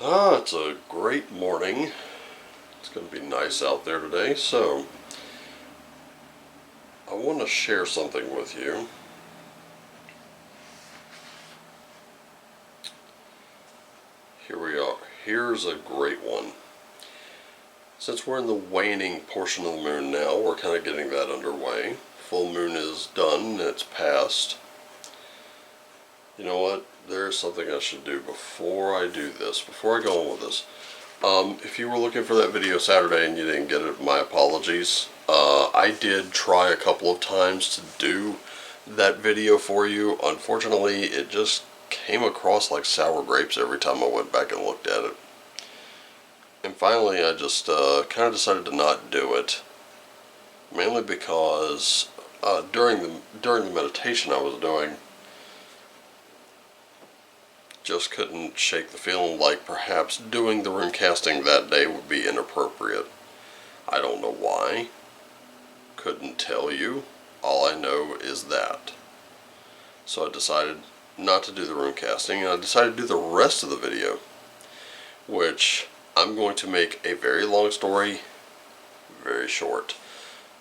It's a great morning. It's going to be nice out there today, so I want to share something with you. Here we are. Here's a great one. Since we're in the waning portion of the moon now, we're kind of getting that underway. Full moon is done, it's passed. You know what? There's something I should do before I do this, before I go on with this. If you were looking for that video Saturday and you didn't get it, my apologies. I did try a couple of times to do that video for you. Unfortunately, it just came across like sour grapes every time I went back and looked at it. And finally, I just kind of decided to not do it. Mainly because during the meditation I was doing, just couldn't shake the feeling like perhaps doing the rune casting that day would be inappropriate. I don't know why. Couldn't tell you. All I know is that. So I decided not to do the rune casting, and I decided to do the rest of the video, which I'm going to make a very long story very short.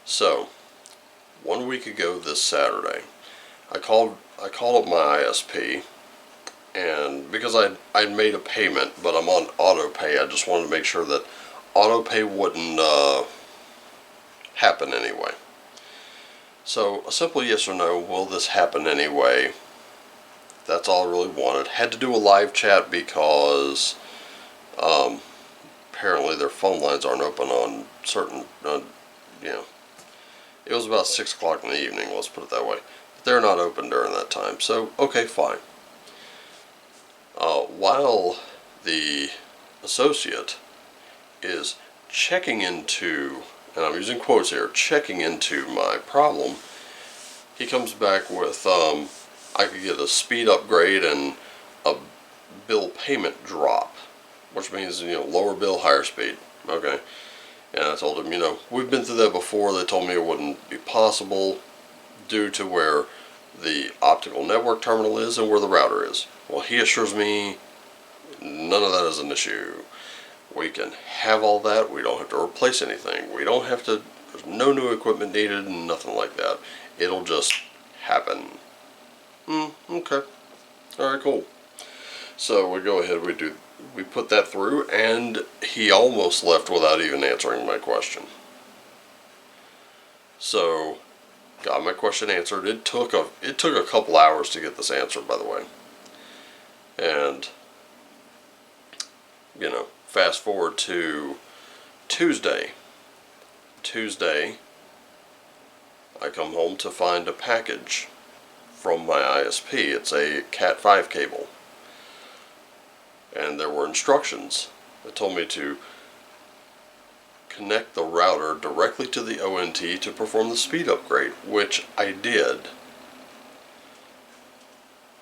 So, 1 week ago this Saturday, I called up my ISP. And because I'd made a payment, but I'm on auto pay, I just wanted to make sure that auto pay wouldn't happen anyway. So a simple yes or no, will this happen anyway? That's all I really wanted. Had to do a live chat because apparently their phone lines aren't open on certain, it was about 6 o'clock in the evening, let's put it that way. But they're not open during that time, so okay, fine. While the associate is checking into, and I'm using quotes here, checking into my problem, he comes back with, I could get a speed upgrade and a bill payment drop, which means, lower bill, higher speed. Okay. And I told him, we've been through that before. They told me it wouldn't be possible due to where the optical network terminal is and where the router is. Well, he assures me none of that is an issue. We can have all that. We don't have to replace anything. We don't have to, there's no new equipment needed and nothing like that. It'll just happen. Okay. Alright, cool. So we go ahead, we put that through, and he almost left without even answering my question. So, got my question answered. It took a couple hours to get this answered, by the way. And, fast forward to Tuesday. I come home to find a package from my ISP. It's a Cat5 cable. And there were instructions that told me to connect the router directly to the ONT to perform the speed upgrade, which I did.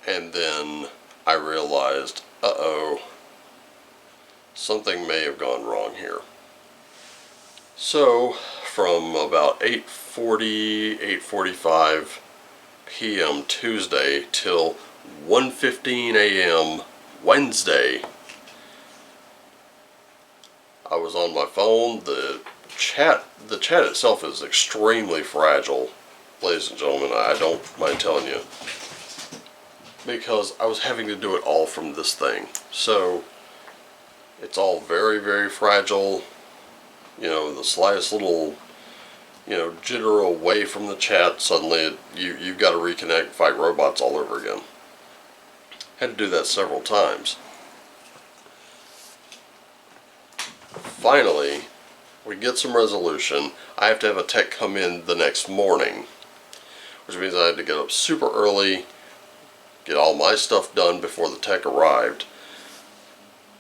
And then I realized, something may have gone wrong here. So, from about 8:45 p.m. Tuesday till 1:15 a.m. Wednesday, I was on my phone. The chat itself is extremely fragile, ladies and gentlemen. I don't mind telling you, because I was having to do it all from this thing. So it's all very, very fragile. The slightest little, jitter away from the chat, suddenly you've got to reconnect and fight robots all over again. Had to do that several times. Finally, we get some resolution. I have to have a tech come in the next morning, which means I had to get up super early, get all my stuff done before the tech arrived,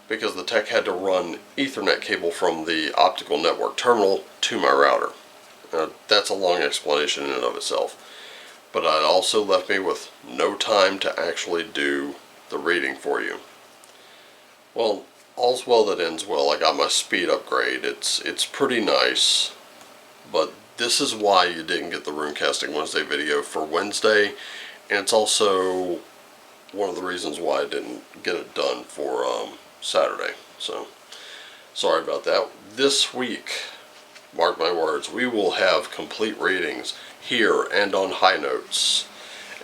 because the tech had to run Ethernet cable from the optical network terminal to my router. Now, that's a long explanation in and of itself, but it also left me with no time to actually do the reading for you. Well, all's well that ends well. I got my speed upgrade. It's pretty nice, but this is why you didn't get the Runecasting Wednesday video for Wednesday, and it's also one of the reasons why I didn't get it done for Saturday. So, sorry about that. This week, mark my words, we will have complete readings here and on High Notes.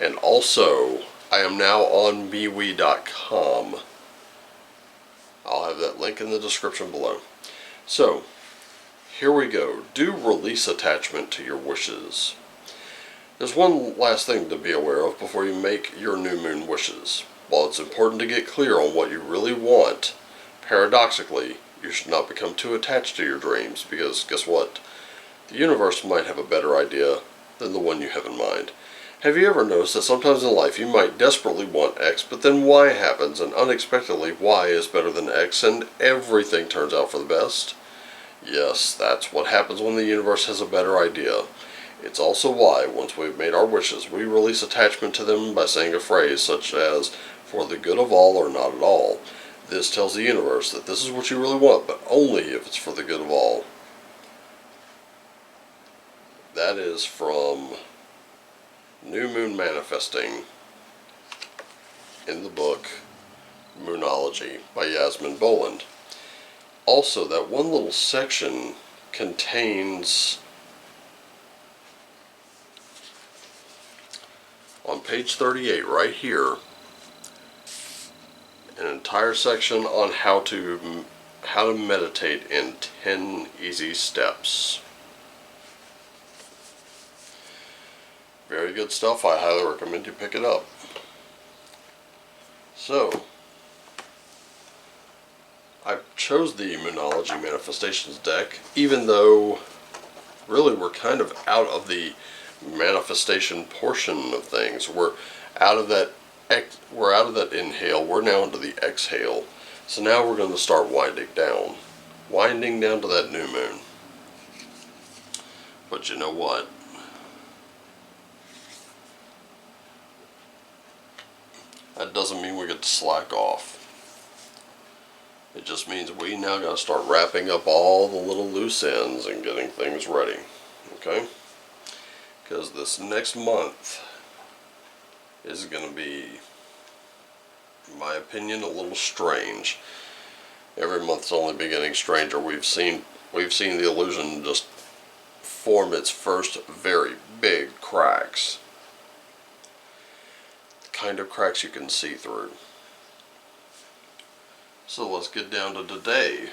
And also, I am now on MeWe.com. I'll have that link in the description below. So, here we go. Do release attachment to your wishes. There's one last thing to be aware of before you make your new moon wishes. While it's important to get clear on what you really want, paradoxically, you should not become too attached to your dreams, because guess what? The universe might have a better idea than the one you have in mind. Have you ever noticed that sometimes in life you might desperately want X, but then Y happens, and unexpectedly Y is better than X, and everything turns out for the best? Yes, that's what happens when the universe has a better idea. It's also why, once we've made our wishes, we release attachment to them by saying a phrase such as, "for the good of all or not at all." This tells the universe that this is what you really want, but only if it's for the good of all. That is from New Moon Manifesting in the book Moonology by Yasmin Boland. Also, that one little section contains, on page 38 right here, an entire section on how to meditate in 10 easy steps. Very good stuff. I highly recommend you pick it up. So, I chose the Moonology Manifestations deck, even though really we're kind of out of the manifestation portion of things. We're out of that inhale. We're now into the exhale. So now we're going to start winding down to that new moon. But you know what? That doesn't mean we get to slack off. It just means we now got to start wrapping up all the little loose ends and getting things ready. Okay? Because this next month is going to be, in my opinion, a little strange. Every month's only been getting stranger. We've seen the illusion just form its first very big cracks. The kind of cracks you can see through. So let's get down to today.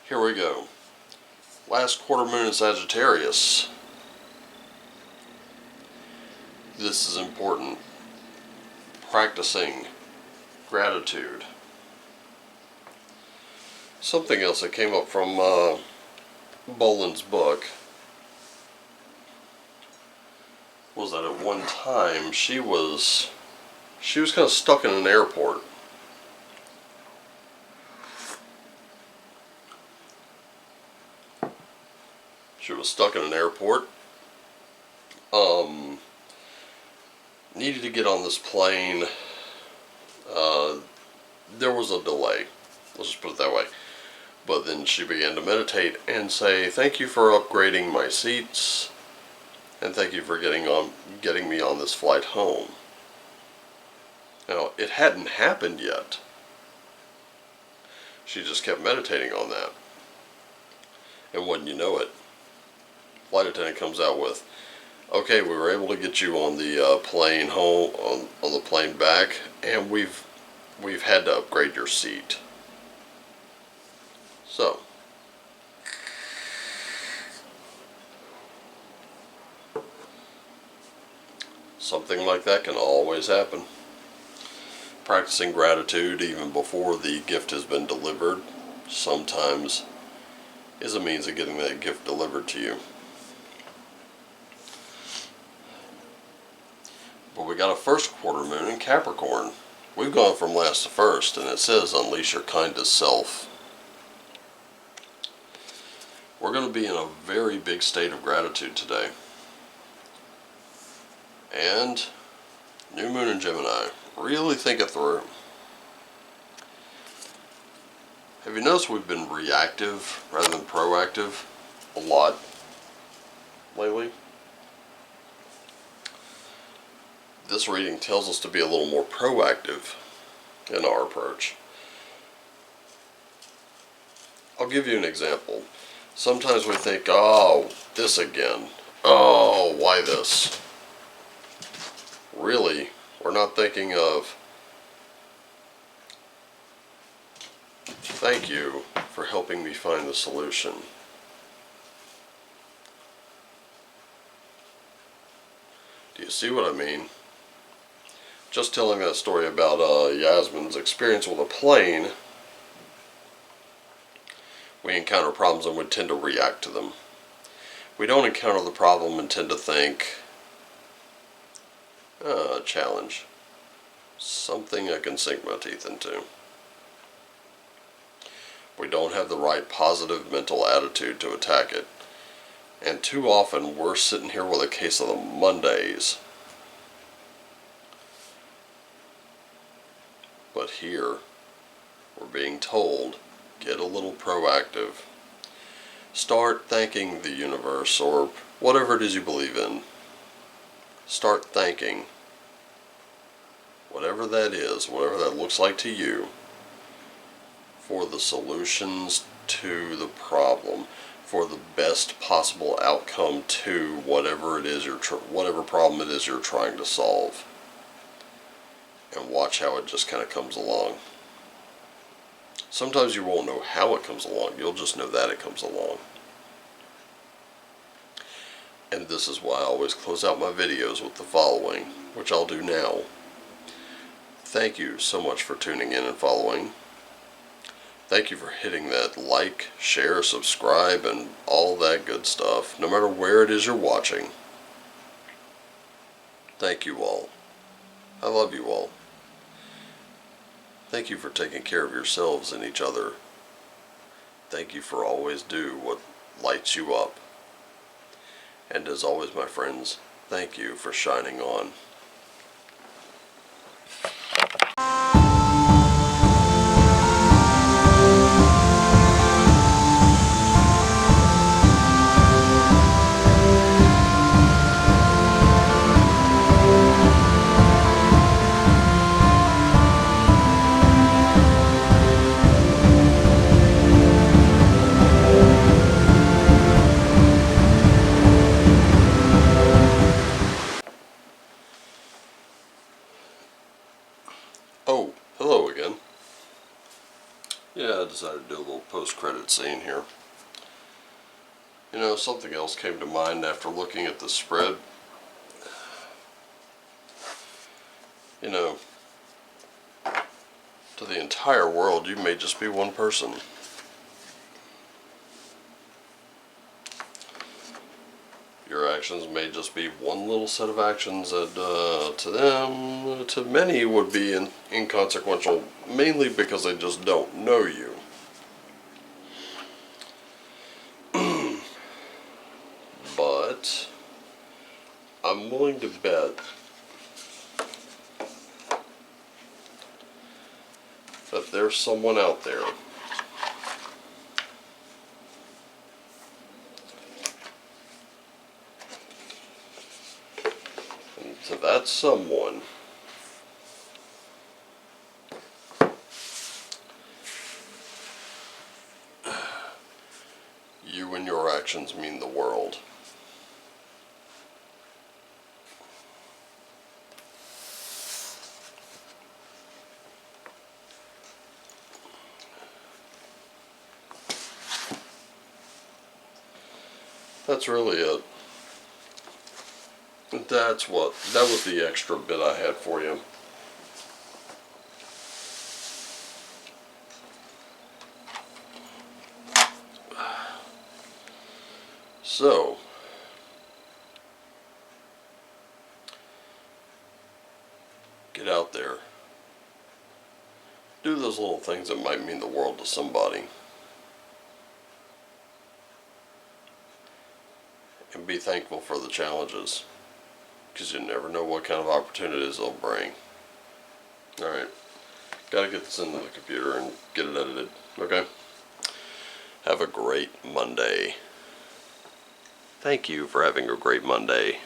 Here we go. Last quarter moon in Sagittarius. This is important. Practicing gratitude. Something else that came up from Boland's book was that at one time she was kind of stuck in an airport. She was stuck in an airport. Needed to get on this plane. There was a delay. Let's just put it that way. But then she began to meditate and say, "Thank you for upgrading my seats, and thank you for getting me on this flight home." Now, it hadn't happened yet. She just kept meditating on that. And wouldn't you know it, flight attendant comes out with, "Okay, we were able to get you on the plane home, on the plane back, and we've had to upgrade your seat." So, something like that can always happen. Practicing gratitude even before the gift has been delivered sometimes is a means of getting that gift delivered to you. But we got a first quarter moon in Capricorn. We've gone from last to first, and it says unleash your kindest self. We're going to be in a very big state of gratitude today. And new moon in Gemini. Really think it through. Have you noticed we've been reactive rather than proactive a lot lately? this reading tells us to be a little more proactive in our approach. I'll give you an example. Sometimes we think, oh, this again. Oh, why this? Really, we're not thinking of, thank you for helping me find the solution. Do you see what I mean? Just telling that story about Yasmin's experience with a plane, we encounter problems and we tend to react to them. We don't encounter the problem and tend to think, challenge. Something I can sink my teeth into. We don't have the right positive mental attitude to attack it. And too often we're sitting here with a case of the Mondays. But here, we're being told, get a little proactive. Start thanking the universe or whatever it is you believe in. Start thanking whatever that is, whatever that looks like to you, for the solutions to the problem, for the best possible outcome to whatever it is whatever problem it is you're trying to solve. And watch how it just kind of comes along. Sometimes you won't know how it comes along, you'll just know that it comes along. And this is why I always close out my videos with the following, which I'll do now. Thank you so much for tuning in and following. Thank you for hitting that like, share, subscribe, and all that good stuff, no matter where it is you're watching. Thank you all. I love you all. Thank you for taking care of yourselves and each other. Thank you for always do what lights you up. And as always, my friends, thank you for shining on. Oh, hello again. Yeah, I decided to do a little post-credit scene here. You know, something else came to mind after looking at the spread. You know, to the entire world, you may just be one person. Your actions may just be one little set of actions that to them, to many, would be inconsequential, mainly because they just don't know you. But I'm willing to bet that there's someone out there to that someone, you and your actions mean the world. That's really it. That was the extra bit I had for you. So, get out there. Do those little things that might mean the world to somebody. And be thankful for the challenges, because you never know what kind of opportunities they'll bring. Alright, gotta get this into the computer and get it edited, okay? Have a great Monday. Thank you for having a great Monday.